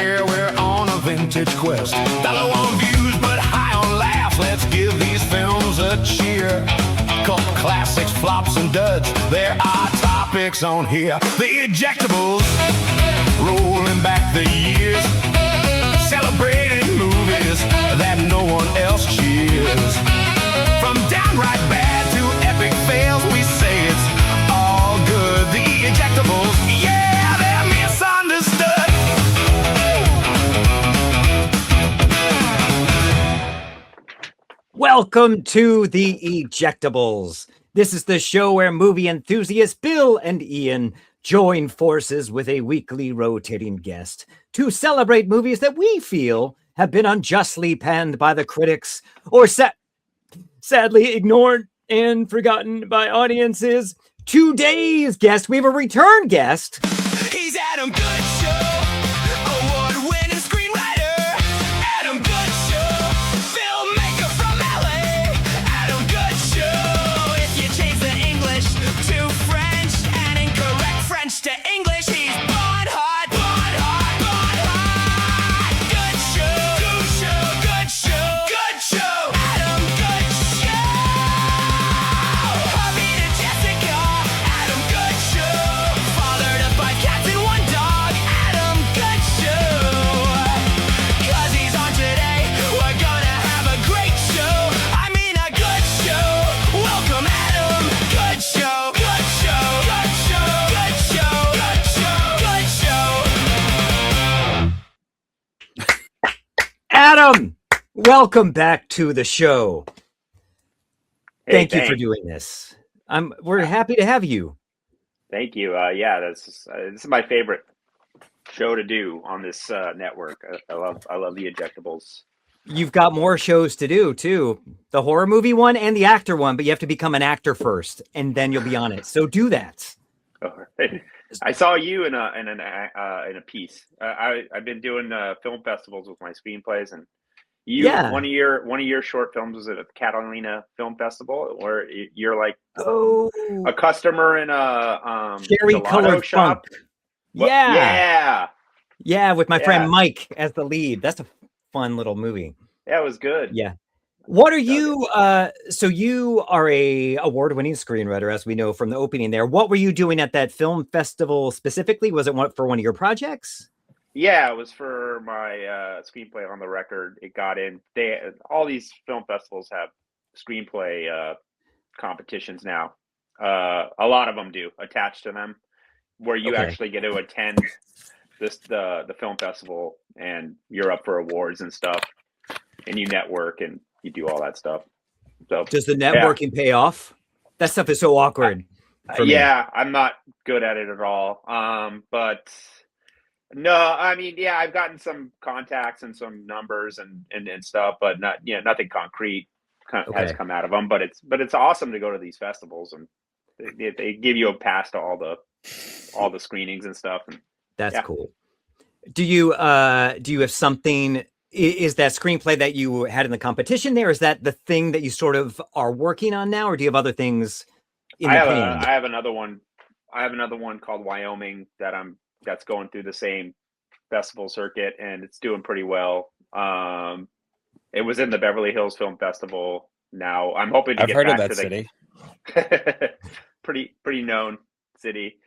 Yeah, we're on a vintage quest. Not low on views, but high on laughs. Let's give these films a cheer. Cult classics, flops, and duds. There are topics on here. The Ejectables, rolling back the years. Celebrating movies that no one else cheers. From downright bad to epic fails, we say it's all good. The Ejectables, yeah, they're misunderstood. Welcome to the Ejectables. This is the show where movie enthusiasts Bill and Ian join forces with a weekly rotating guest to celebrate movies that we feel have been unjustly panned by the critics or sadly ignored and forgotten by audiences. Today's guest, we have a return guest. He's Adam Goodchaux, award-winning screenwriter. Adam Goodchaux, filmmaker from LA. Adam Goodchaux, if you change the English to French and incorrect French to English, he's born hard, born hard, born hard. Goodchaux, Goodchaux, Goodchaux, Goodchaux, Adam Goodchaux. Hubby to Jessica, Adam Goodchaux. Father to 5 cats and 1 dog, Adam Goodchaux. 'Cause he's on today, we're gonna have a great show. I mean a good show. Welcome Adam Goodchaux. Goodchaux, Goodchaux, Goodchaux, Goodchaux, Goodchaux. Adam, welcome back to the show. Thank you for doing this. We're happy to have you. Thank you. Yeah, this is my favorite show to do on this network. I love the Ejectables. You've got more shows to do too. The horror movie one and the actor one, but you have to become an actor first and then you'll be on it. So do that. I saw you in a piece. I've been doing film festivals with my screenplays, and one of your short films was at the Catalina Film Festival, where you're like a customer in a cherry gelato colored shop. funk. Yeah, with my friend Mike as the lead. That's a fun little movie. Yeah, it was good. Yeah. What are you so you are a award-winning screenwriter, as we know from the opening there. What were you doing at that film festival specifically? Was it for one of your projects? Yeah, it was for my screenplay on the record. It got in. All these film festivals have screenplay competitions now. A lot of them do attached to them, where you actually get to attend the film festival, and you're up for awards and stuff, and you network and you do all that stuff. So does the networking pay off? That stuff is so awkward. For me. I'm not good at it at all. But no, I mean, I've gotten some contacts and some numbers and stuff, but nothing concrete has come out of them. But it's awesome to go to these festivals, and they give you a pass to all the screenings and stuff. And that's cool. Do you have something? Is that screenplay that you had in the competition there? Is that the thing that you sort of are working on now, or do you have other things in the can? I have another one. I have another one called Wyoming that's going through the same festival circuit, and it's doing pretty well. It was in the Beverly Hills Film Festival. Now I'm hoping to get heard back of that to city. pretty known city.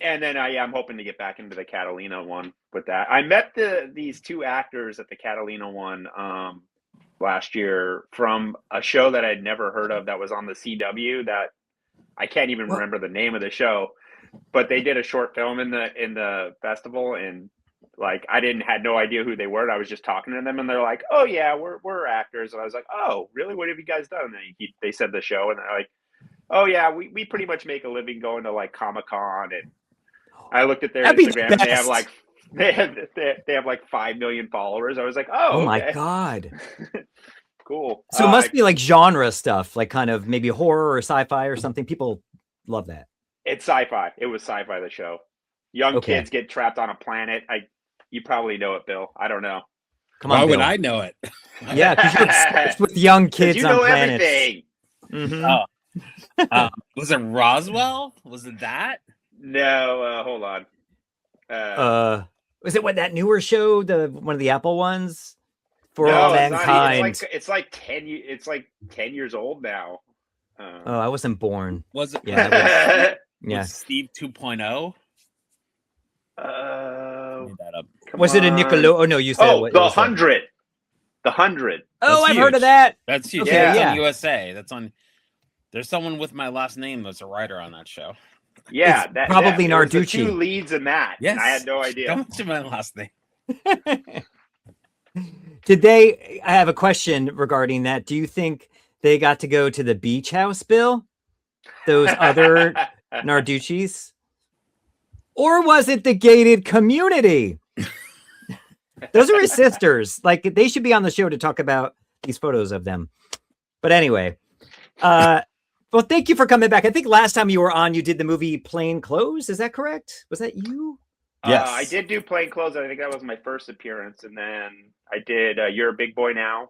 And then I'm hoping to get back into the Catalina one with that. I met these 2 actors at the Catalina one last year from a show that I'd never heard of that was on the CW that I can't even remember the name of the show, but they did a short film in the festival, and like I had no idea who they were. And I was just talking to them, and they're like, "Oh yeah, we're actors." And I was like, "Oh really? What have you guys done?" And they said the show, and they're like, "Oh yeah, we pretty much make a living going to like Comic-Con." And I looked at their Instagram, and they have like 5 million followers. I was like, "Oh, my god." Cool. So it must be like genre stuff, like kind of maybe horror or sci-fi or something. People love that. It's sci-fi. It was sci-fi, the show. Young kids get trapped on a planet. You probably know it, Bill. I don't know. Come on, why Bill. would I know it? Yeah, because you're obsessed with young kids on planets. Everything. Mm-hmm. Was it Roswell? Was it that? No, hold on. Was it that newer show, one of the Apple ones? For No, All it's not. Mankind. It's like 10. It's like 10 years old now. Oh, I wasn't born. Was it? Yeah, yeah. Was Steve 2.0? Made that up. Was it a Nickelodeon? Oh no, you said Oh, the 100. The 100. Oh, That's I've heard of huge. that. That's huge. Okay, That's yeah. on USA. That's on. There's someone with my last name that's a writer on that show. Yeah, It's probably there was the Narducci. 2 leads in that. Yes, And I had no idea. Don't mention my last name. I have a question regarding that. Do you think they got to go to the beach house, Bill? Those other Narducci's? Or was it the gated community? Those are his sisters. Like, they should be on the show to talk about these photos of them. But anyway, well, thank you for coming back. I think last time you were on, you did the movie Plain Clothes. Is that correct? Was that you? Yes. I did do Plain Clothes. I think that was my first appearance. And then I did You're a Big Boy Now.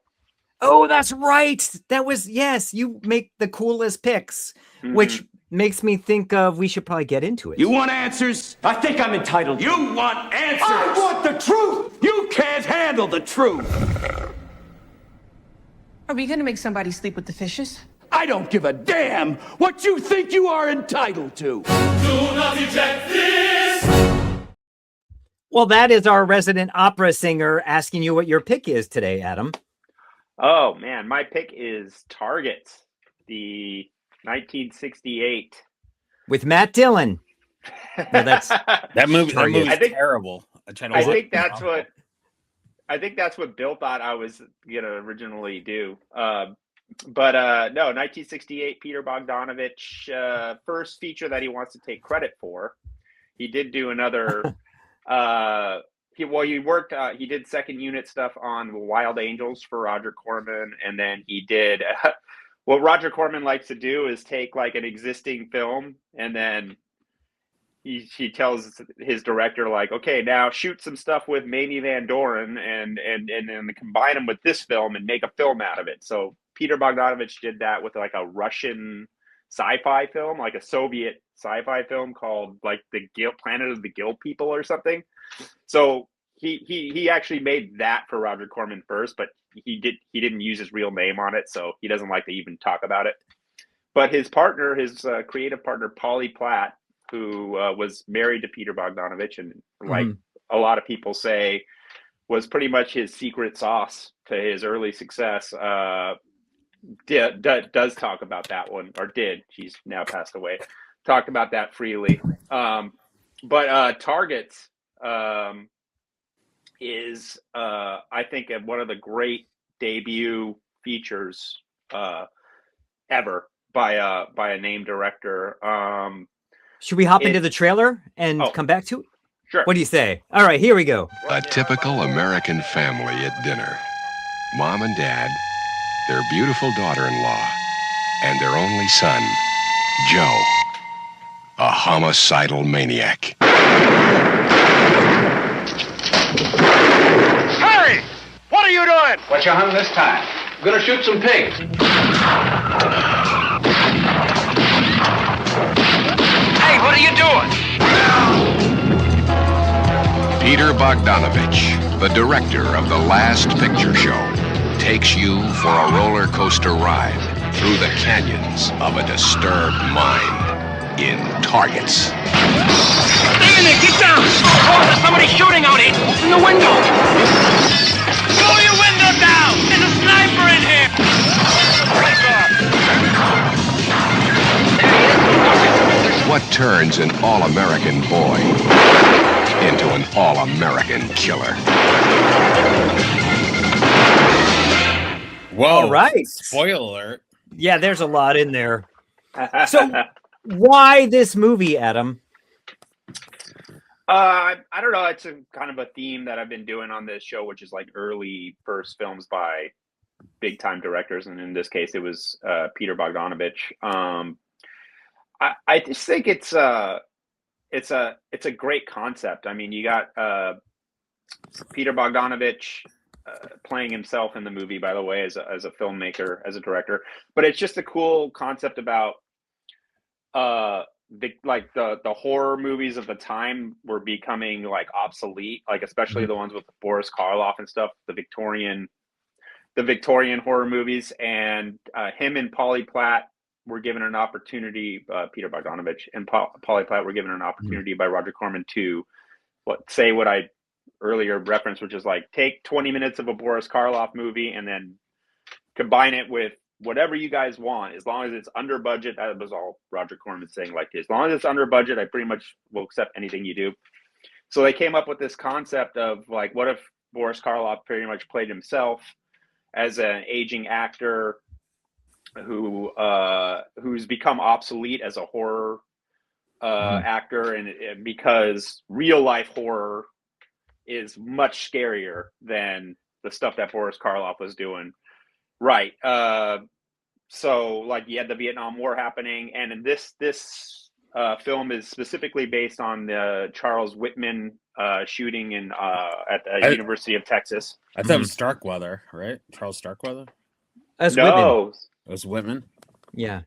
Oh, that's right. That was, yes, you make the coolest pics, which makes me think of we should probably get into it. You want answers? I think I'm entitled. You want answers? I want the truth! You can't handle the truth! Are we gonna make somebody sleep with the fishes? I don't give a damn what you think you are entitled to! Well, that is our resident opera singer asking you what your pick is today, Adam. Oh, man. My pick is Target, the 1968. With Matt Dillon. No, that's That movie I think- terrible. I think that's what Bill thought I was gonna originally do. No, 1968, Peter Bogdanovich, first feature that he wants to take credit for. He did do another. He did second unit stuff on Wild Angels for Roger Corman, and then he did what Roger Corman likes to do is take like an existing film and then he tells his director, like, okay, now shoot some stuff with Mamie Van Doren and then combine them with this film and make a film out of it. So Peter Bogdanovich did that with like a Russian sci-fi film, like a Soviet sci-fi film called like the Planet of the Gill People or something. So he actually made that for Roger Corman first, but he didn't use his real name on it, so he doesn't like to even talk about it. But his partner, his creative partner, Paulie Platt, who was married to Peter Bogdanovich, and like a lot of people say, was pretty much his secret sauce to his early success. Does talk about that one, or did. She's now passed away. Talked about that freely. But Targets is, I think, one of the great debut features ever by a named director. Should we hop into the trailer and come back to it? Sure. What do you say? All right, here we go. A typical American family at dinner. Mom and Dad, their beautiful daughter-in-law, and their only son, Joe, a homicidal maniac. Harry! What are you doing? What you hung this time? I'm gonna shoot some pigs. Hey, what are you doing? Peter Bogdanovich, the director of The Last Picture Show, takes you for a roller coaster ride through the canyons of a disturbed mind in Targets. Stay in there, get down! Oh, there's somebody shooting out here! Open the window! Blow your window down! There's a sniper in here! What turns an all-American boy into an all-American killer? Whoa! All right. Spoiler alert. Yeah, there's a lot in there. So why this movie, Adam? I don't know. It's a kind of a theme that I've been doing on this show, which is like early first films by big time directors, and in this case, it was Peter Bogdanovich. I just think it's a great concept. I mean, you got Peter Bogdanovich playing himself in the movie, by the way, as a filmmaker, as a director. But it's just a cool concept about the horror movies of the time were becoming like obsolete, like especially the ones with Boris Karloff and stuff, the Victorian horror movies, and him and Polly Platt were given an opportunity. Peter Bogdanovich and Polly Platt were given an opportunity by Roger Corman to say what I earlier referenced, which is like take 20 minutes of a Boris Karloff movie and then combine it with whatever you guys want, as long as it's under budget. That was all Roger Corman saying, like, as long as it's under budget, I pretty much will accept anything you do. So they came up with this concept of like, what if Boris Karloff pretty much played himself as an aging actor who's become obsolete as a horror actor, and because real life horror is much scarier than the stuff that Boris Karloff was doing. Right. So like you had the Vietnam War happening, and in this film is specifically based on the Charles Whitman shooting at the University of Texas. I thought it was Starkweather, right? Charles Starkweather? That's No. Whitman. It was Whitman? Yeah.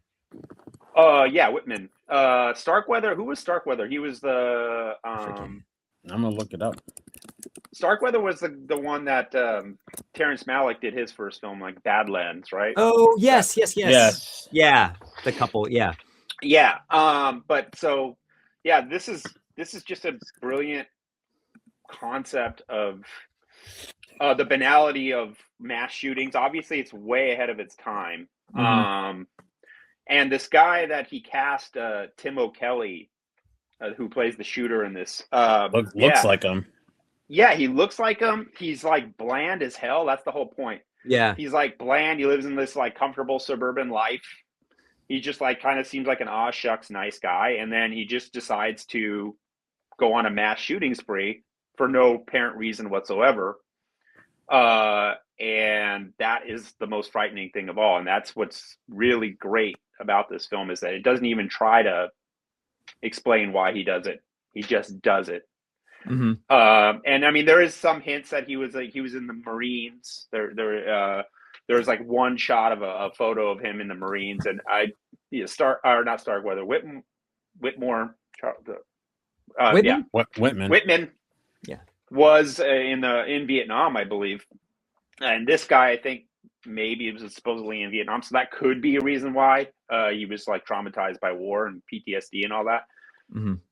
Yeah, Whitman. Starkweather. Who was Starkweather? He was the I'm gonna look it up. Starkweather was the one that Terrence Malick did his first film, like Badlands, right? Oh, yes. Yes. Yeah. The couple. Yeah. Yeah. But so, yeah, this is just a brilliant concept of the banality of mass shootings. Obviously, it's way ahead of its time. And this guy that he cast, Tim O'Kelly, who plays the shooter in this, looks like him. Yeah, he looks like him. He's like bland as hell. That's the whole point. Yeah. He's like bland. He lives in this like comfortable suburban life. He just like kind of seems like an aw shucks nice guy. And then he just decides to go on a mass shooting spree for no apparent reason whatsoever. And that is the most frightening thing of all. And that's what's really great about this film, is that it doesn't even try to explain why he does it. He just does it. And I mean, there is some hints that he was in the Marines. There's like one shot of a photo of him in the Marines, and Whitmore. Whitman? Whitman. Yeah, was in Vietnam, I believe. And this guy, I think, maybe it was supposedly in Vietnam, so that could be a reason why he was like traumatized by war and PTSD and all that.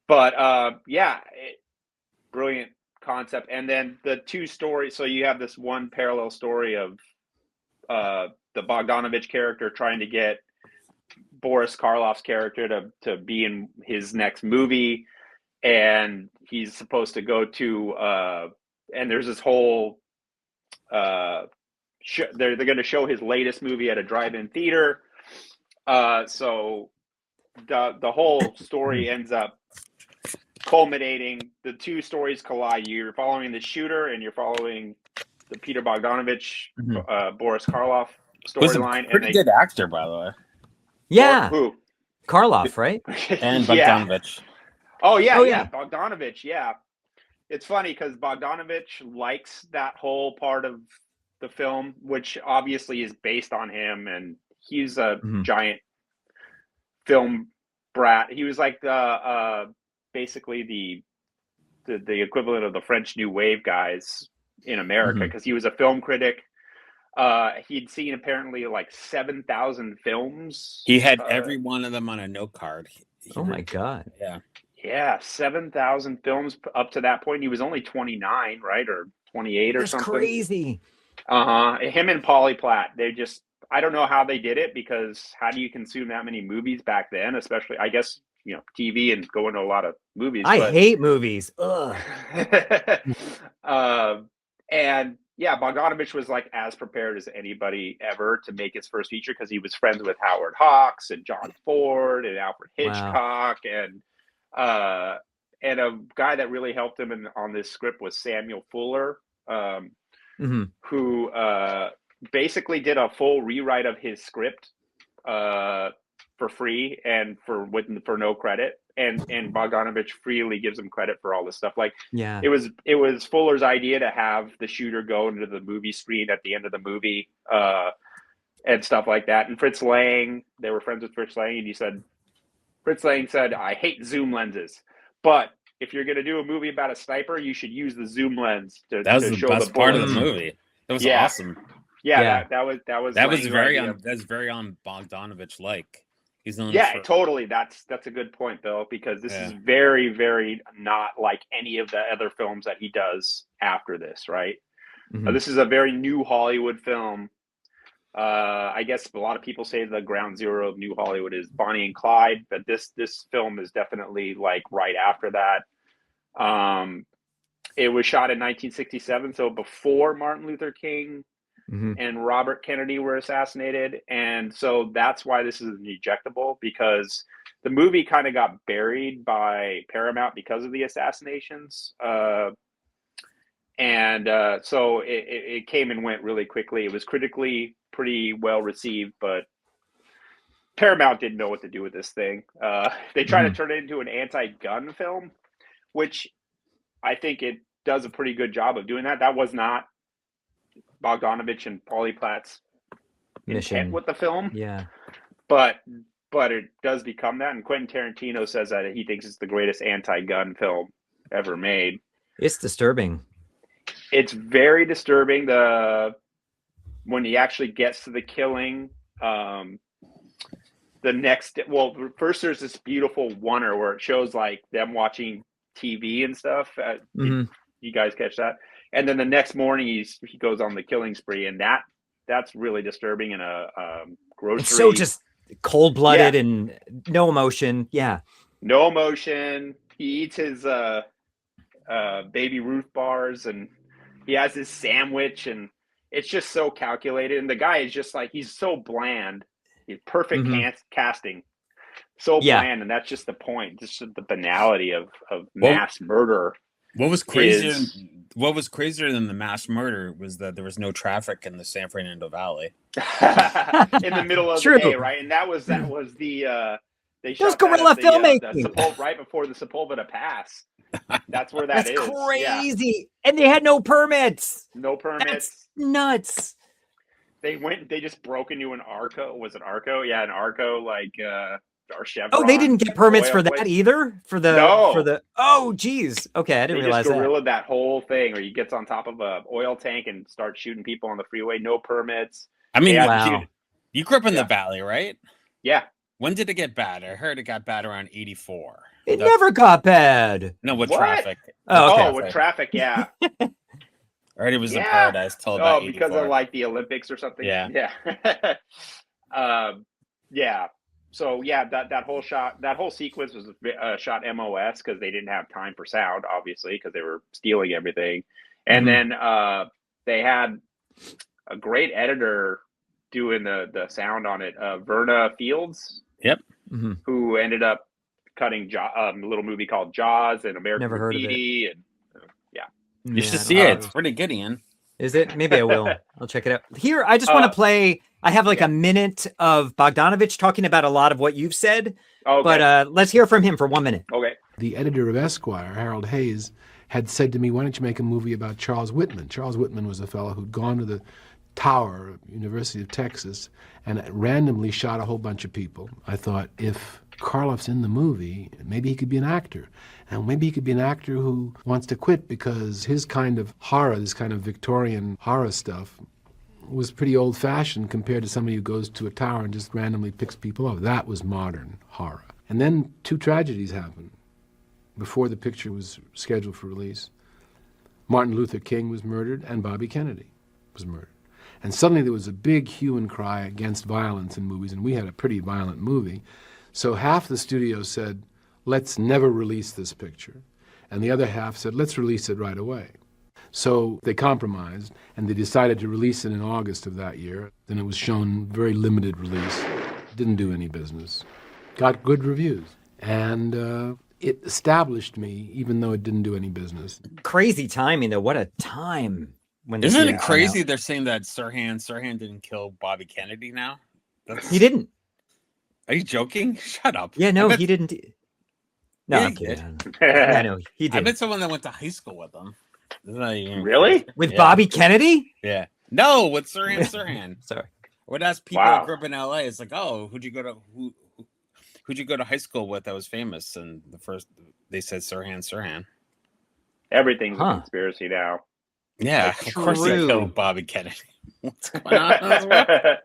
But brilliant concept. And then the two stories. So you have this one parallel story of the Bogdanovich character trying to get Boris Karloff's character to be in his next movie, and he's supposed to go to and there's this whole they're going to show his latest movie at a drive-in theater. So the whole story ends up culminating. The two stories collide. You're following the shooter, and you're following the Peter Bogdanovich, Boris Karloff storyline. Pretty good actor, by the way. Yeah. Who? Karloff, right? And Bogdanovich. Yeah. Bogdanovich. Yeah. It's funny because Bogdanovich likes that whole part of the film, which obviously is based on him, and he's a giant film brat. He was like basically the equivalent of the French New Wave guys in America, because he was a film critic. He'd seen apparently like 7,000 films. He had every one of them on a note card. Oh my God. Yeah, 7,000 films up to that point. He was only 29, right? Or 28 or something. That's crazy. Him and Polly Platt, I don't know how they did it, because how do you consume that many movies back then? Especially, I guess, TV and going to a lot of movies. I hate movies. Ugh. And yeah, Bogdanovich was like as prepared as anybody ever to make his first feature, because he was friends with Howard Hawks and John Ford and Alfred Hitchcock. And a guy that really helped him on this script was Samuel Fuller, who basically did a full rewrite of his script for free and for no credit. And Bogdanovich freely gives him credit for all this stuff. Like, it was Fuller's idea to have the shooter go into the movie screen at the end of the movie and stuff like that. And Fritz Lang, they were friends with Fritz Lang, and he said, Fritz Lang said, "I hate zoom lenses, but if you're going to do a movie about a sniper, you should use the zoom lens to That was to the show best part of the bullets." movie. That was Yeah. awesome. Yeah, Yeah. that was That was Lang's very idea. that's very on Bogdanovich like. He's known Yeah, for, totally. That's a good point, Bill, because this is very, very not like any of the other films that he does after this, right? Mhm. This is a very new Hollywood film. I guess a lot of people say the ground zero of new Hollywood is Bonnie and Clyde, but this film is definitely like right after that. It was shot in 1967, so before Martin Luther King and Robert Kennedy were assassinated. And so that's why this is an ejectable, because the movie kind of got buried by Paramount because of the assassinations. So it came and went really quickly. It was critically pretty well received, but Paramount didn't know what to do with this thing. They tried to turn it into an anti-gun film, which I think it does a pretty good job of doing that. That was not Bogdanovich and Paulie Platt's intent with the film. Yeah. But it does become that. And Quentin Tarantino says that he thinks it's the greatest anti-gun film ever made. It's disturbing. It's very disturbing. When he actually gets to the killing, first there's this beautiful oneer where it shows like them watching TV and stuff. You guys catch that? And then the next morning he goes on the killing spree, and that's really disturbing in a grocery. It's so just cold-blooded and no emotion. Yeah. No emotion. He eats his Baby Ruth bars, and he has his sandwich, and it's just so calculated. And the guy is just like, he's so bland. He's perfect casting. So bland, and that's just the point. Just the banality of mass murder. What was crazier? What was crazier than the mass murder was that there was no traffic in the San Fernando Valley in the middle of the day, right? And that was the they shot guerrilla filmmaking right before the Sepulveda Pass. That's where that's crazy. Yeah. And they had no permits. No permits. That's nuts. They just broke into an Arco. Was it Arco? Yeah, an Arco Chevron. Oh, they didn't get permits for that either? Oh, geez. Okay, I didn't realize that. They just guerrilled that whole thing, or he gets on top of a oil tank and starts shooting people on the freeway. No permits. I mean, wow. You grew up in the Valley, right? Yeah. When did it get bad? I heard it got bad around 84. It never got bad. No, with traffic. Oh, okay. With traffic, yeah. Right, it was the paradise till about 84. Because of like the Olympics or something. Yeah. Yeah. So that whole sequence was shot MOS because they didn't have time for sound, obviously, because they were stealing everything. And then they had a great editor doing the sound on it, Verna Fields. Yep. Who ended up cutting a little movie called Jaws and American Graffiti. And you should see it. It's pretty good, Ian. Is it? Maybe I will. I'll check it out. Here, I just want to play. I have like a minute of Bogdanovich talking about a lot of what you've said. Okay. But let's hear from him for 1 minute. Okay. The editor of Esquire, Harold Hayes, had said to me, why don't you make a movie about Charles Whitman? Charles Whitman was a fellow who'd gone to the tower, University of Texas, and randomly shot a whole bunch of people. I thought, if Karloff's in the movie, maybe he could be an actor. And maybe he could be an actor who wants to quit because his kind of horror, this kind of Victorian horror stuff, was pretty old-fashioned compared to somebody who goes to a tower and just randomly picks people up. That was modern horror. And then two tragedies happened before the picture was scheduled for release. Martin Luther King was murdered and Bobby Kennedy was murdered. And suddenly there was a big hue and cry against violence in movies, and we had a pretty violent movie. So half the studio said, let's never release this picture. And the other half said, let's release it right away. So they compromised, and they decided to release it in August of that year. Then it was shown very limited release. Didn't do any business. Got good reviews. And it established me, even though it didn't do any business. Crazy timing, though. What a time. Isn't it crazy they're saying that Sirhan didn't kill Bobby Kennedy now? He didn't. Are you joking? Shut up. Yeah, no, he didn't. No, I'm kidding. I know, he did. I bet someone that went to high school with him. Really? With Bobby Kennedy? Yeah. No, with Sirhan. Sorry. I would ask people that grew up in LA. It's like, oh, who'd you who'd you go to high school with that was famous? And they said Sirhan. Everything's a conspiracy now. Yeah, of course they killed Bobby Kennedy. What's going on?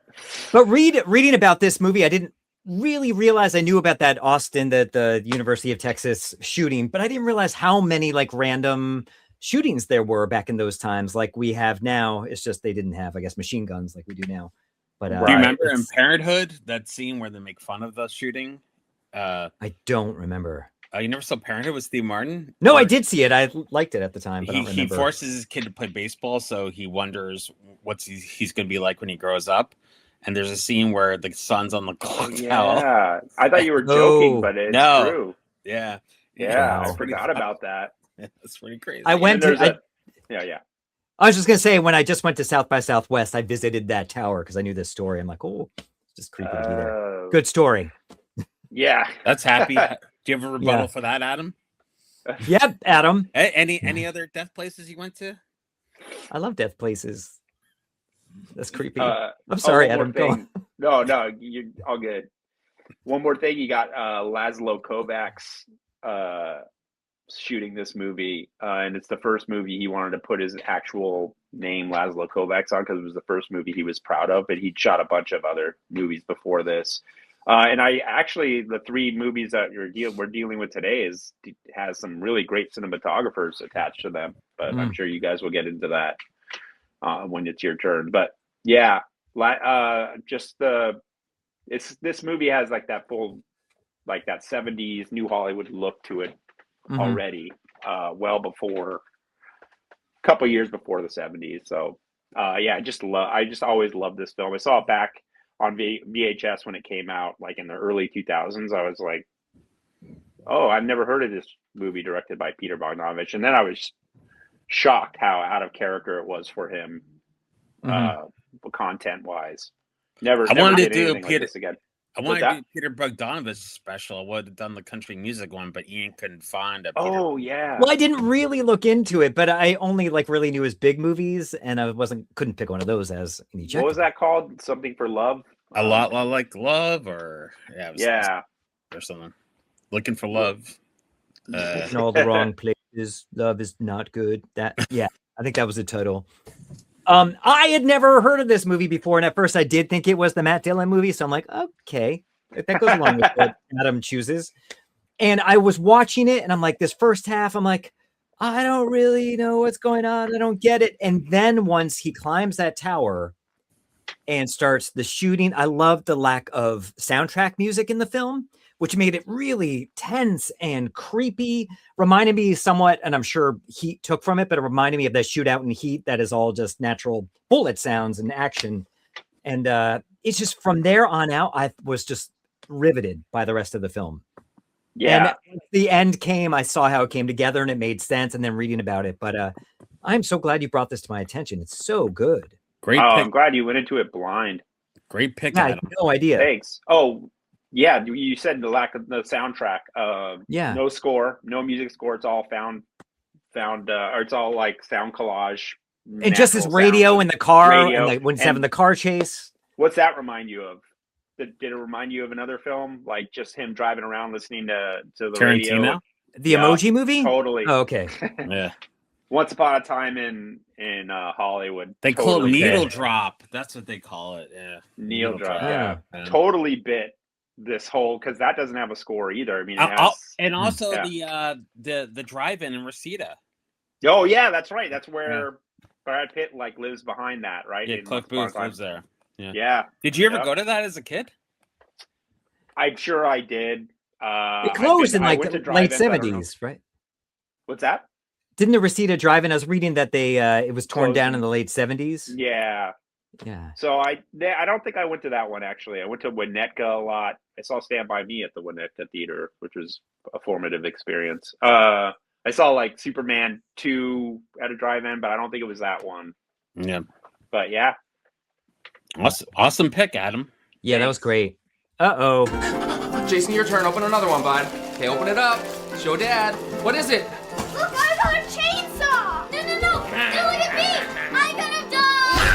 But reading about this movie, I didn't really realize I knew about that Austin, the University of Texas shooting, but I didn't realize how many like random shootings there were back in those times, like we have now. It's just they didn't have, I guess, machine guns like we do now. But do you remember in Parenthood that scene where they make fun of the shooting? I don't remember. You never saw Parenthood with Steve Martin? No, I did see it. I liked it at the time, but he forces his kid to play baseball, so he wonders what he's going to be like when he grows up. And there's a scene where the sun's on the clock tower. Yeah, I thought you were joking, but it's true. Yeah, I forgot about that. That's pretty crazy. I went to yeah. I was just gonna say, when I just went to South by Southwest, I visited that tower because I knew this story. I'm like, oh, it's just creepy to be there. Good story. Yeah, that's happy. Do you have a rebuttal for that, Adam? Yep, Adam. Any other death places you went to? I love death places. That's creepy. I'm sorry, Adam. Go on. No, you're all good. One more thing, you got Laszlo Kovacs shooting this movie, and it's the first movie he wanted to put his actual name Laszlo Kovacs on because it was the first movie he was proud of, but he'd shot a bunch of other movies before this. And the 3 movies that we're dealing with today has some really great cinematographers attached to them, but I'm sure you guys will get into that when it's your turn. But yeah, this movie has like that full, like that 70s New Hollywood look to it already, well before, a couple years before the 70s. So I just always loved this film. I saw it back on VHS when it came out, like in the early 2000s. I was like, oh, I've never heard of this movie directed by Peter Bogdanovich. And then I was shocked how out of character it was for him, content-wise. Never wanted to do like this again. I wanted to do Peter Bogdanovich special. I would have done the country music one, but Ian couldn't find a Peter. Oh, yeah. Well, I didn't really look into it, but I only like really knew his big movies, and I couldn't pick one of those as an Ejectable. What was that called? Something for Love? A lot like Love, or or something. Looking for Love. In all the wrong places, love is not good. I think that was the title. I had never heard of this movie before, and at first I did think it was the Matt Dillon movie, so I'm like, okay, that goes along with what Adam chooses. And I was watching it, and I'm like, this first half, I'm like, I don't really know what's going on. I don't get it. And then once he climbs that tower and starts the shooting, I loved the lack of soundtrack music in the film, which made it really tense and creepy. Reminded me somewhat, and I'm sure Heat took from it, but it reminded me of that shootout in Heat that is all just natural bullet sounds and action. And it's just from there on out, I was just riveted by the rest of the film. Yeah. And the end came, I saw how it came together and it made sense, and then reading about it. But I'm so glad you brought this to my attention. It's so good. Great pick. I'm glad you went into it blind. Great pick. I had no idea. Thanks. Oh, yeah, you said the lack of the soundtrack. No score, no music score. It's all found, or it's all like sound collage. And just his radio in the car, and when he's having the car chase. What's that remind you of? Did it remind you of another film, like just him driving around listening to the Tarantino? radio? The Emoji Movie? Totally. Oh, okay. Yeah. Once Upon a Time in Hollywood. They call it Needle Drop. That's what they call it. Yeah. Needle Drop. Yeah. Totally bit this whole, because that doesn't have a score either. I mean, it has, and also the drive-in in Reseda. Oh yeah, that's right. That's where Brad Pitt like lives behind that, right? Yeah, Cliff Booth lives there. Yeah. Did you ever go to that as a kid? I'm sure I did. It closed in like the late 70s, right? What's that? Didn't the Reseda Drive-In? I was reading that it was torn down in the late 70s. Yeah. Yeah. So I don't think I went to that one, actually. I went to Winnetka a lot. I saw Stand By Me at the Winnetka Theater, which was a formative experience. I saw like Superman 2 at a drive-in, but I don't think it was that one. Yeah. But yeah. Awesome pick, Adam. Yeah, that was great. Uh-oh. Jason, your turn. Open another one, bud. Okay, open it up. Show Dad. What is it? Look, I got a chainsaw! No! Don't look at me! I'm gonna die!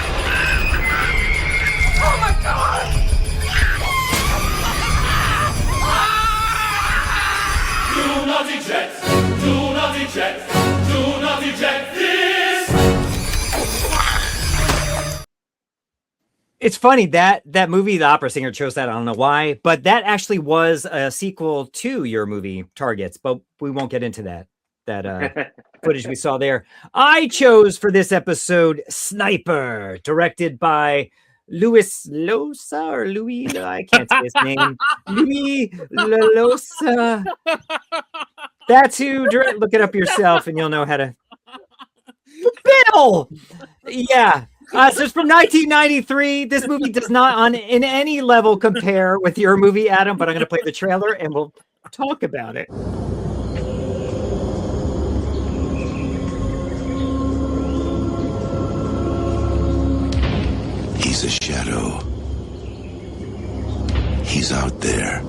Oh my god! Ah! not eject. Do not eject. Do not eject this. It's funny that movie, The Opera Singer, chose that. I don't know why, but that actually was a sequel to your movie Targets, but we won't get into that footage we saw there. I chose for this episode Sniper, directed by Louis Losa or Louis, I can't say his name. Louis Losa. That's who. Look it up yourself and you'll know how to. Bill! Yeah. So it's from 1993. This movie does not in any level compare with your movie, Adam, but I'm going to play the trailer and we'll talk about it. He's a shadow. He's out there.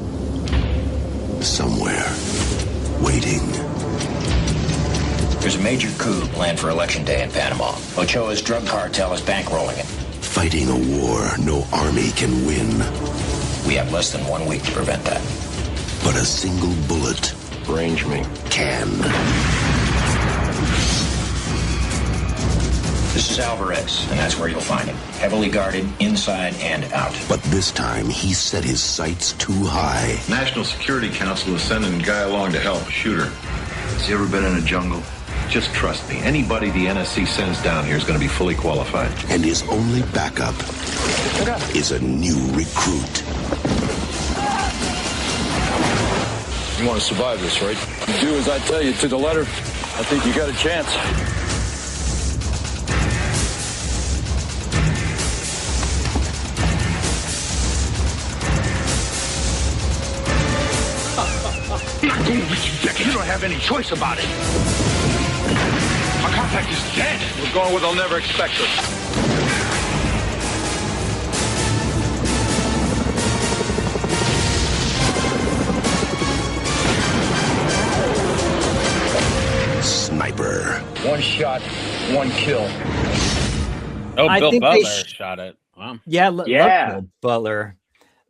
Somewhere. Waiting. There's a major coup planned for Election Day in Panama. Ochoa's drug cartel is bankrolling it. Fighting a war no army can win. We have less than 1 week to prevent that. But a single bullet, Range me. can. This is Alvarez, and that's where you'll find him. Heavily guarded, inside and out. But this time, he set his sights too high. National Security Council is sending a guy along to help, a shooter. Has he ever been in a jungle? Just trust me. Anybody the NSC sends down here is going to be fully qualified. And his only backup is a new recruit. You want to survive this, right? You do as I tell you to the letter. I think you got a chance. You don't have any choice about it. Our contact is dead. We're going where they'll never expect us. Sniper. One shot, one kill. Oh, I Bill think Butler they shot it. Wow. Yeah, love Bill Butler.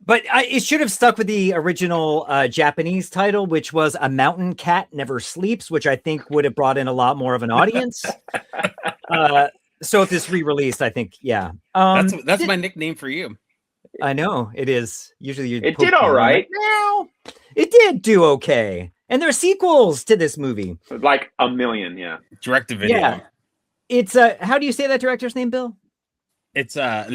But it should have stuck with the original Japanese title, which was A Mountain Cat Never Sleeps, which I think would have brought in a lot more of an audience. So if this re-released, I think, yeah. That's my nickname for you. I know, it is. Usually it did all right. Meow. It did do okay. And there are sequels to this movie. Like a million, yeah. Direct to video. Yeah. It's, how do you say that director's name, Bill? It's Luis.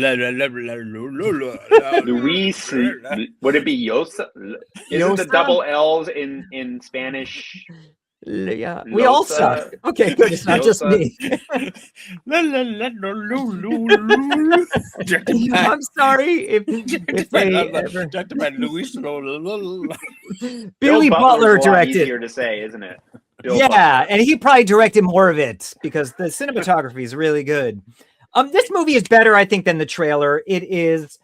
Would it be Yosa? Isn't the double L's in Spanish? Yeah, we all suck. Okay, good. It's not just me. I'm sorry if they ever. Billy Butler directed. Easier to say, isn't it? Yeah, and he probably directed more of it because the cinematography is really good. This movie is better, I think, than the trailer. It is.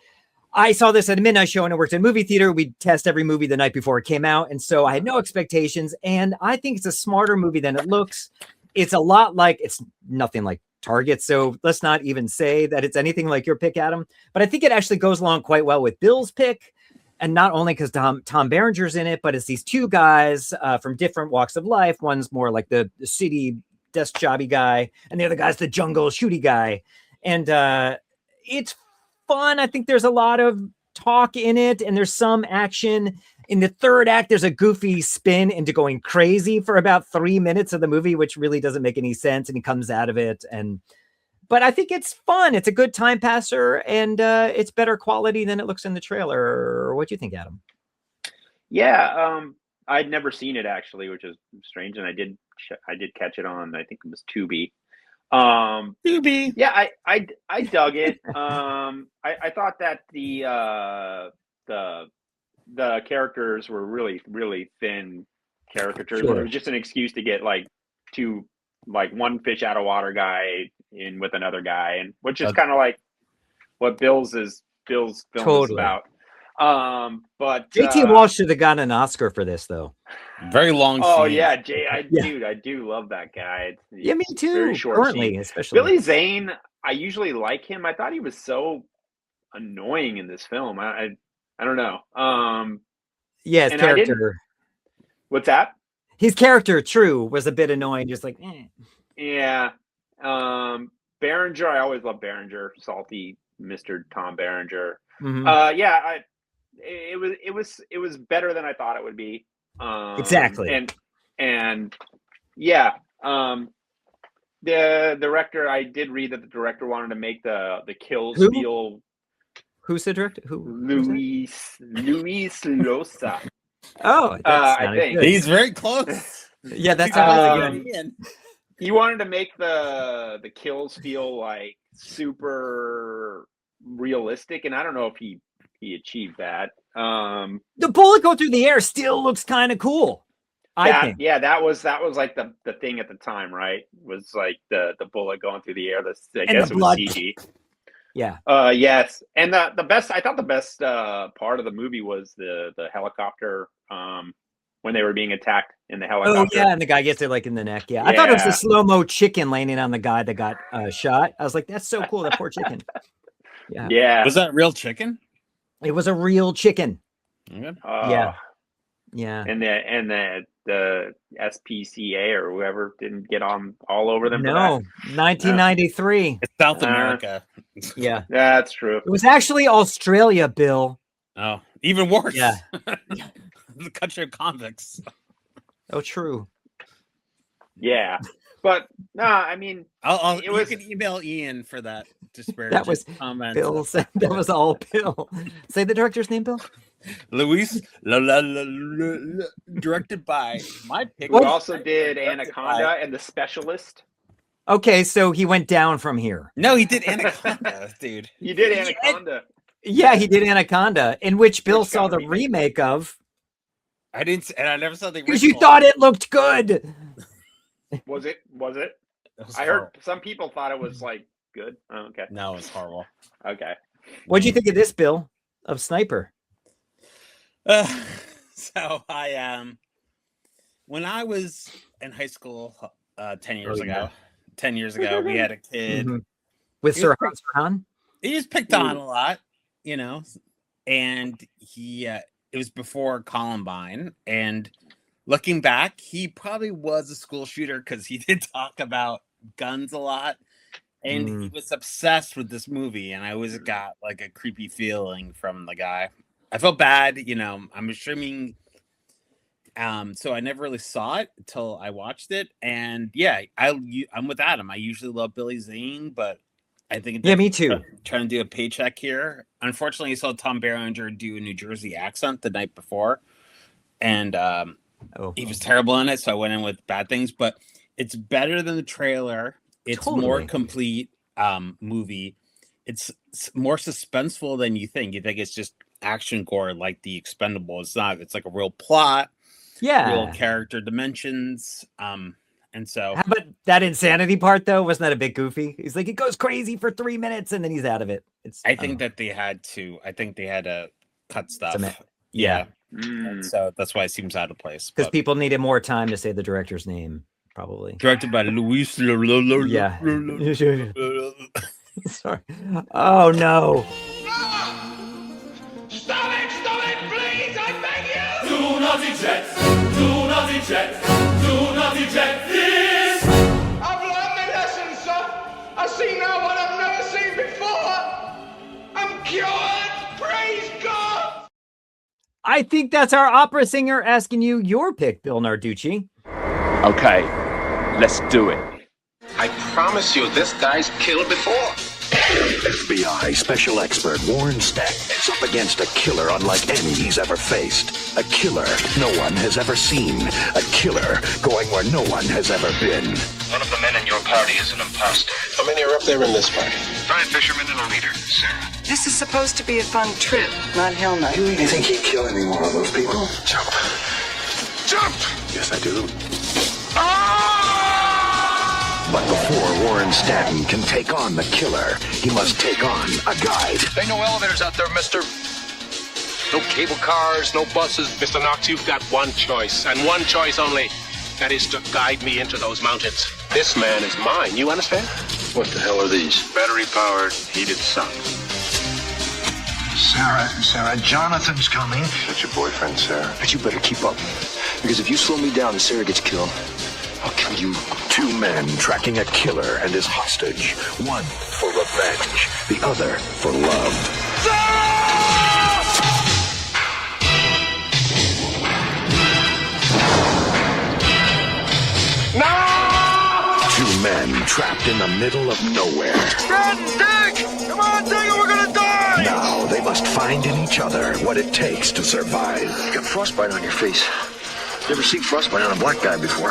I saw this at a midnight show and I worked in a movie theater. We'd test every movie the night before it came out. And so I had no expectations. And I think it's a smarter movie than it looks. It's a lot like, it's nothing like Target. So let's not even say that it's anything like your pick, Adam. But I think it actually goes along quite well with Bill's pick. And not only because Tom Berenger's in it, but it's these two guys from different walks of life. One's more like the city desk jobby guy, and the other guy's the jungle shooty guy. And it's fun. I think there's a lot of talk in it, and there's some action. In the third act, there's a goofy spin into going crazy for about 3 minutes of the movie, which really doesn't make any sense, and he comes out of it. But I think it's fun. It's a good time passer, and it's better quality than it looks in the trailer. What do you think, Adam? Yeah, I'd never seen it actually, which is strange, and I did catch it on, I think it was Tubi. Tubi. Yeah, I dug it. I thought that the characters were really, really thin caricatures. Sure. It was just an excuse to get one fish out of water guy in with another guy, and which is kind of like what Bill's film is about. But JT Walsh should have gotten an Oscar for this, though. Very long. Oh scene. yeah, dude, I do love that guy. Yeah, me too. Very short Currently, scene. especially Billy Zane. I usually like him. I thought he was so annoying in this film. I don't know. Yeah, his character. What's that? His character, True, was a bit annoying, just like, eh. Yeah. Berenger, I always love Berenger, salty Mr. Tom Berenger. Mhm. It was better than I thought it would be. Exactly. And yeah, the director, I did read that the director wanted to make the kills feel. Who's the director? Luis Loza. Oh, I think good. He's very close. Yeah, that's really good. He wanted to make the kills feel like super realistic, and I don't know if he achieved that. The bullet go through the air still looks kind of cool. I think. Yeah, that was like the thing at the time, right? Was like the bullet going through the air. I guess it was CG. Yeah. Yes, and the best part of the movie was the helicopter when they were being attacked in the helicopter. Oh yeah, and the guy gets it like in the neck. Yeah, I thought it was a slow-mo chicken landing on the guy that got shot. I was like, that's so cool, that poor chicken. Yeah. Was that real chicken? It was a real chicken. Okay. Yeah. And the SPCA or whoever didn't get on all over them. No, 1993. It's South America. Yeah, that's true. It was actually Australia, Bill. Oh, even worse. Yeah. The country of convicts. Oh, true. Yeah, but no, I mean, you can email Ian for that disparaging That was comment. Bill. That was all Bill. Say the director's name, Bill. Luis, directed by my pick. We also did Anaconda and The Specialist. Okay, so he went down from here. No, he did Anaconda, dude. You did Anaconda. Yeah, he did Anaconda, in which Bill saw the remake of. I didn't, and I never saw the original. Because you thought it looked good. Was it? I horrible. heard some people thought it was like good. Oh, okay. No, it's horrible. Okay. What'd you think of this, Bill? Of Sniper? So I when I was in high school 10 years ago, we had a kid with Sirhan. He was picked on a lot, and he it was before Columbine, and looking back, he probably was a school shooter because he did talk about guns a lot, and he was obsessed with this movie, and I always got like a creepy feeling from the guy. I felt bad, I'm assuming. So I never really saw it until I watched it, and yeah, I'm with Adam. I usually love Billy Zane, but I think me too. Trying to do a paycheck here. Unfortunately, I saw Tom Berenger do a New Jersey accent the night before, and he was terrible in it. So I went in with bad things, but it's better than the trailer. It's more complete movie. It's more suspenseful than you think. You think it's just action gore like the Expendables. It's not. It's like a real plot. Yeah. Real character dimensions. And so how about that insanity part though? Wasn't that a bit goofy? He's like, it goes crazy for 3 minutes and then he's out of it. I think they had to cut stuff. Yeah. And so that's why it seems out of place. Because people needed more time to say the director's name, probably. Directed by Luis. Yeah. Sorry. Oh no. Stop it, please, I beg you! Do not eject, do not eject, do not eject this! I've learned my lesson, sir. I see now what I've never seen before. I'm cured, praise God! I think that's our opera singer asking you your pick, Bill Narducci. Okay, let's do it. I promise you, this guy's killed before. FBI special expert Warren Stack is up against a killer unlike any he's ever faced. A killer no one has ever seen. A killer going where no one has ever been. One of the men in your party is an imposter. How many are up there in this party? 5 fishermen and a leader, Sarah. This is supposed to be a fun trip, not hell night. You really think he'd kill any more of those people? Jump. Jump! Yes, I do. But before Warren Stanton can take on the killer, he must take on a guide. Ain't no elevators out there, mister. No cable cars, no buses. Mr. Knox, you've got one choice, and one choice only. That is to guide me into those mountains. This man is mine, you understand? What the hell are these? Battery-powered, heated socks. Sarah, Jonathan's coming. That's your boyfriend, Sarah. But you better keep up. Because if you slow me down and Sarah gets killed, I'll kill you. Two men tracking a killer and his hostage. One for revenge, the other for love. Two men trapped in the middle of nowhere. Dig! Come on, dig or we're gonna die! Now they must find in each other what it takes to survive. You got frostbite on your face. Never seen frostbite on a black guy before.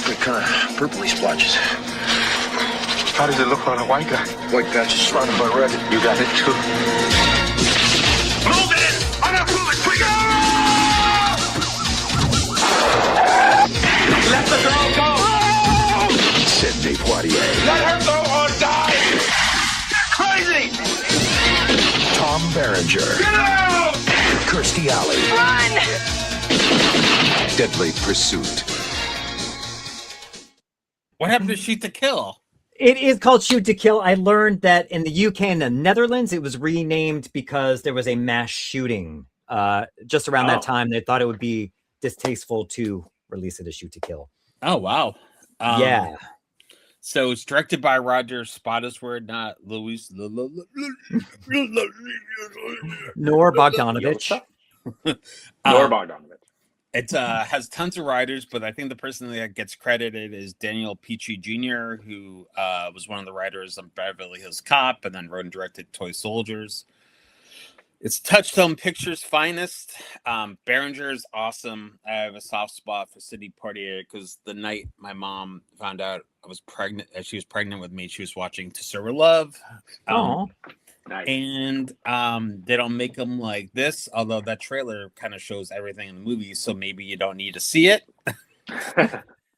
Got kind of purpley splotches. How does it look on a white guy? White patches surrounded by red. You got it too. Move it! I'm gonna pull it quicker! Let the girl go! Sidney Poitier. Let her go or die! Crazy! Tom Berenger. Get out! Kirstie Alley. Run! Deadly Pursuit. What happened to Shoot to Kill? It is called Shoot to Kill. I learned that in the UK and the Netherlands, it was renamed because there was a mass shooting just around that time. They thought it would be distasteful to release it as Shoot to Kill. Oh, wow. Yeah. So it's directed by Roger Spottiswoode, not Luis Nor Bogdanovich. Nor Bogdanovich. It has tons of writers, but I think the person that gets credited is Daniel Petrie Jr., who was one of the writers on Beverly Hills Cop and then wrote and directed Toy Soldiers. It's Touchstone Pictures' finest. Berenger is awesome. I have a soft spot for Sidney Poitier because the night my mom found out I was pregnant, she was pregnant with me, she was watching To Serve Her Love. Nice. And they don't make them like this, although that trailer kind of shows everything in the movie, so maybe you don't need to see it.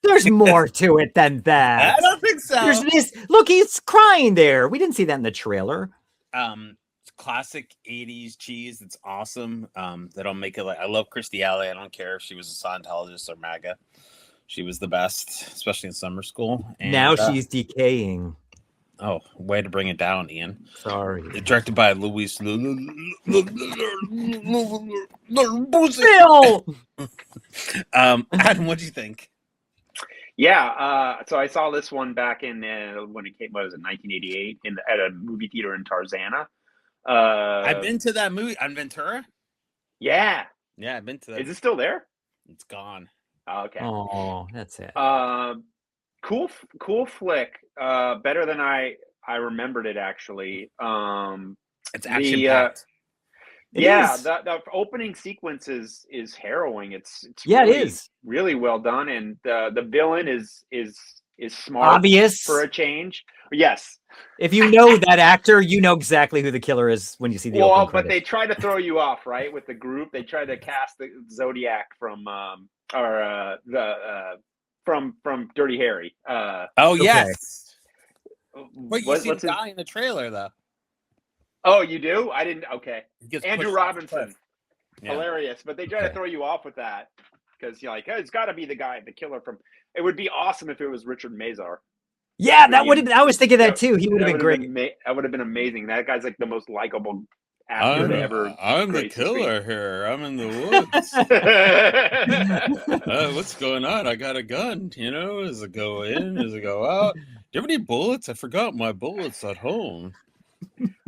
There's more to it than that. I don't think so. There's this. Look, he's crying there. We didn't see that in the trailer. It's classic 80s cheese. It's awesome. They don't make it like I love Kirstie Alley. I don't care if she was a Scientologist or MAGA. She was the best, especially in summer school. And now she's decaying. Oh, way to bring it down, Ian. Sorry. It's directed by Luis Bill! Adam, what do you think? Yeah, so I saw this one back in when it came. What was it? 1988 at a movie theater in Tarzana. I've been to that movie on Ventura. Yeah, I've been to that. Is it still there? It's gone. Oh, okay. Oh, that's it. Cool flick. Better than I remembered it actually. It's action packed. The opening sequence is harrowing. It's yeah, really, it is really well done, and the villain is smart, obvious for a change. Yes, if you know that actor, you know exactly who the killer is when you see the opening but credits. they try to throw you off, right? With the group, they try to cast the Zodiac from Dirty Harry. Yes. Wait, you see him die in the trailer though. Oh, you do? I didn't. Okay. Andrew pushed Robinson. Yeah. Hilarious. But they try to throw you off with that because you're like, oh, it's got to be the killer from. It would be awesome if it was Richard Mazur. Yeah, that would have. I was thinking that too. He would have been great. That would have been amazing. That guy's like the most likable actor to ever. I'm the killer here. I'm in the woods. What's going on? I got a gun. Does it go in? Does it go out? Do you have any bullets? I forgot my bullets at home.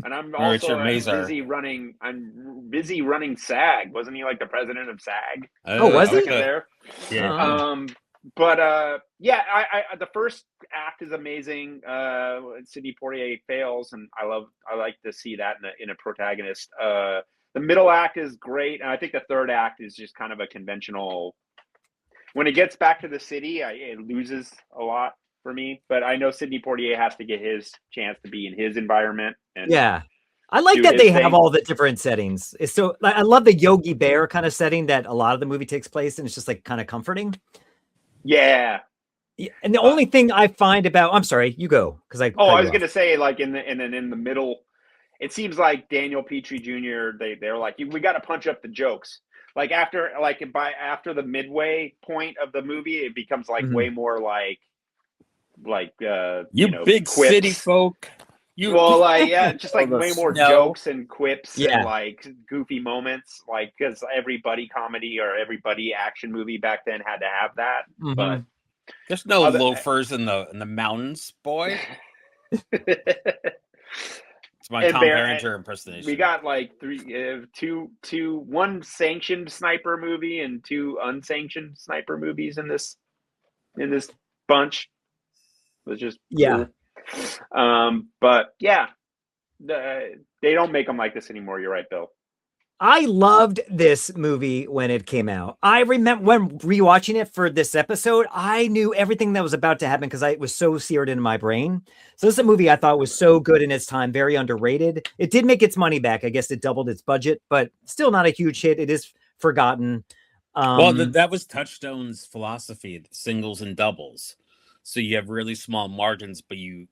And I'm also busy running. I'm busy running SAG. Wasn't he like the president of SAG? Was he there? Yeah. The first act is amazing. Sidney Poitier fails, and I like to see that in a protagonist. The middle act is great, and I think the third act is just kind of a conventional. When it gets back to the city, it loses a lot for me. But I know Sidney Poitier has to get his chance to be in his environment. And yeah. I like that they have all the different settings. So I love the Yogi Bear kind of setting that a lot of the movie takes place, and it's just like kind of comforting. Yeah. And the only thing I find about, I'm sorry, you go because I was going to say like in the middle, it seems like Daniel Petrie Jr. They're like we got to punch up the jokes. Like after the midway point of the movie, it becomes like way more like you big quips. city folk. Well, like, yeah, just like way more jokes and quips Yeah. and like goofy moments, like because every buddy comedy or every buddy action movie back then had to have that. Mhm. But There's no loafers in the mountains, boy. It's my And Tom Bear- Berenger impersonation. we got like one sanctioned sniper movie and 2 unsanctioned sniper movies in this bunch. It was just Yeah. cool. But yeah, they don't make them like this anymore. You're right, Bill. I loved this movie when it came out. I remember when rewatching it for this episode, I knew everything that was about to happen because it was so seared into my brain. So this is a movie I thought was so good in its time, very underrated. It did make its money back. I guess it doubled its budget, but still not a huge hit. It is forgotten. Well, that was Touchstone's philosophy: singles and doubles. So you have really small margins, but you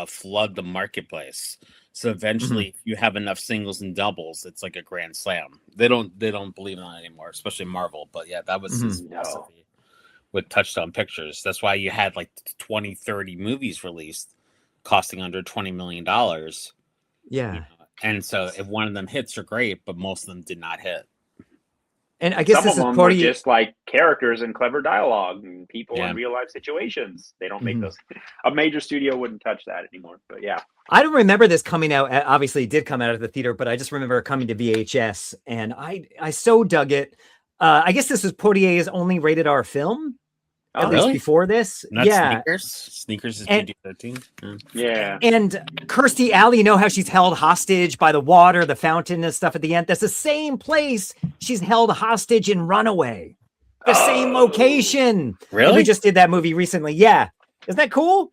flood the marketplace. So eventually, if you have enough singles and doubles, it's like a grand slam. They don't believe in that anymore, especially Marvel. But yeah, that was his philosophy with Touchstone Pictures. That's why you had like 20, 30 movies released costing under $20 million. Yeah. You know? And so if one of them hits are great, but most of them did not hit. And I guess Some this of is them part were of just like characters and clever dialogue and people Yeah. in real life situations. They don't make those. A major studio wouldn't touch that anymore. But yeah. I don't remember this coming out. Obviously, it did come out of the theater, but I just remember it coming to VHS, and I so dug it. I guess this was Portier's only rated R film, at least before this. Not yeah, Sneakers is And- PG-13. Yeah. and Kirstie Alley, you know how she's held hostage by the water, the fountain, and stuff at the end. That's the same place she's held hostage in Runaway. The same location. Really? And we just did that movie recently. Yeah, isn't that cool?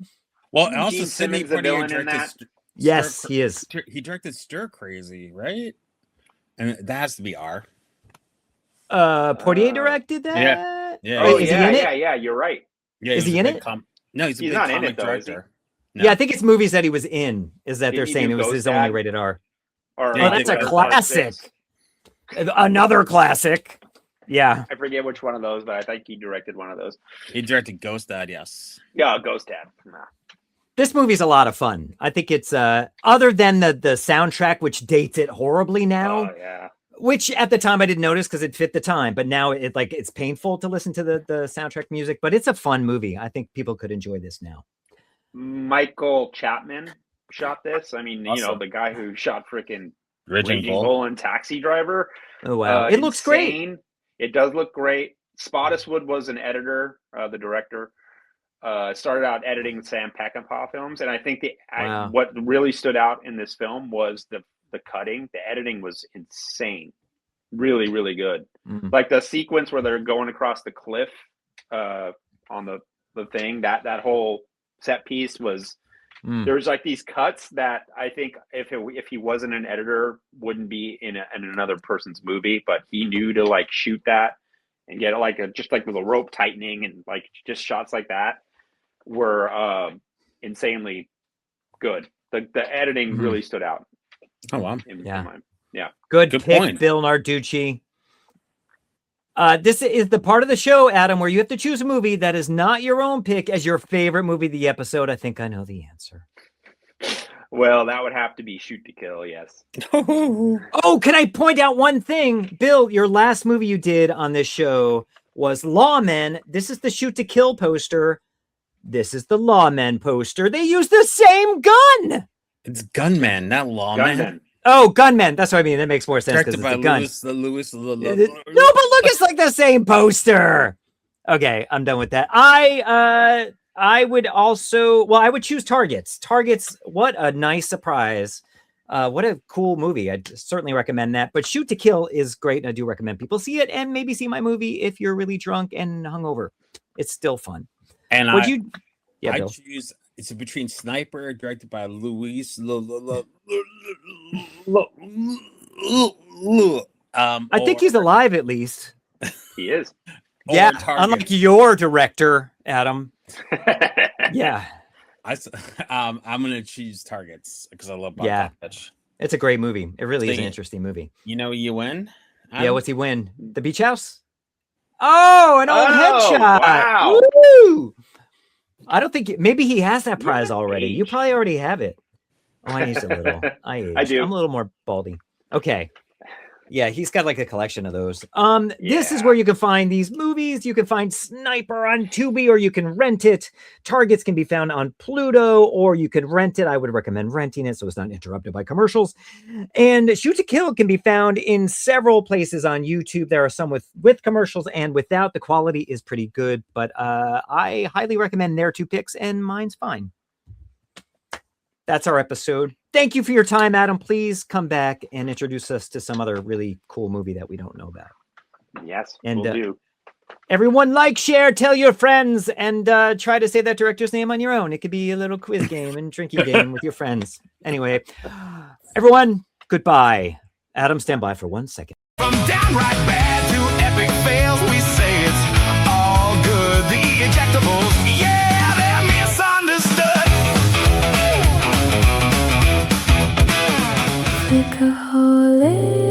Well, Isn't also Gene Sidney Simmons the Poitier villain in directed that? Yes, he is. He directed Stir Crazy, right? And that has to be R. Portier directed that. Yeah. Oh Is he yeah, in it? yeah. You're right. Yeah, Is was he a in big it? No, he's a He's big not in comic it, though, is he? director. No. Yeah, I think it's movies that he was in. Is that Did they're he saying do it was Ghost his only Dad? rated R. Or Yeah, Oh, he that's a did classic. Another classic. Yeah. I forget which one of those, but I think he directed one of those. He directed Ghost Dad, yes. Yeah, Ghost Dad. Nah. This movie's a lot of fun. I think it's other than the soundtrack, which dates it horribly now. Oh yeah. Which at the time I didn't notice because it fit the time, but now it's painful to listen to the soundtrack music, but it's a fun movie. I think people could enjoy this now. Michael Chapman shot this. I mean, you know, Awesome. the guy who shot freaking Raging Raging Bull. Bull and Taxi Driver. Oh wow. It looks great. Insane. It does look great. Spottiswoode was an editor, the director. Started out editing Sam Peckinpah films, and I think Wow. what really stood out in this film was the cutting. The editing was insane, really, really good. Mhm. Like the sequence where they're going across the cliff on the thing. That whole set piece was. Mm. There's like these cuts that I think if he wasn't an editor wouldn't be in another person's movie, but he knew to like shoot that and get like just like with a rope tightening and like just shots like that were insanely good. The editing really stood out. Oh wow. In Yeah. my- yeah. Good Good pick, point. Bill Narducci. This is the part of the show, Adam, where you have to choose a movie that is not your own pick as your favorite movie of the episode. I think I know the answer. Well, that would have to be Shoot to Kill. Yes. Oh, can I point out one thing? Bill, your last movie you did on this show was Lawmen. This is the Shoot to Kill poster. This is the Lawmen poster. They use the same gun. It's Gunman, not Lawman. Gunman. Oh, Gunman. That's what I mean. That makes more sense because Directed it's by a gun. Lewis. No, but look, it's like the same poster. Okay, I'm done with that. I would also, well, I would choose Targets. Targets, what a nice surprise. What a cool movie. I'd certainly recommend that. But Shoot to Kill is great, and I do recommend people see it and maybe see my movie if you're really drunk and hungover. It's still fun. And Would you? Yeah, I Bill. choose. It's between Sniper, directed by Luis. I think he's alive at least. He is. Yeah, Targets. unlike your director, Adam. Yeah. I'm gonna choose Targets because I love Bob Yeah. Bogdanovich. It's a great movie. It really is Thing- an interesting movie. You know you win. Yeah, what's he win? The Beach House? Oh, an old Oh, headshot. wow. Woo! I don't think maybe he has that prize already. You probably already have it. Oh, I aged a little. I do. I'm a little more baldy. Okay. Yeah, he's got like a collection of those. This is where you can find these movies. You can find Sniper on Tubi, or you can rent it. Targets can be found on Pluto, or you can rent it. I would recommend renting it so it's not interrupted by commercials. And Shoot to Kill can be found in several places on YouTube. There are some with commercials and without. The quality is pretty good, but I highly recommend their 2 picks, and mine's fine. That's our episode. Thank you for your time, Adam. Please come back and introduce us to some other really cool movie that we don't know about. Yes, and we'll do. Everyone, like, share, tell your friends, and try to say that director's name on your own. It could be a little quiz game and drinking game with your friends. Anyway, everyone, goodbye. Adam, stand by for 1 second. From downright bad to epic fails, we say it's all good. The Ejectables, yeah, they're misunderstood. Workaholic.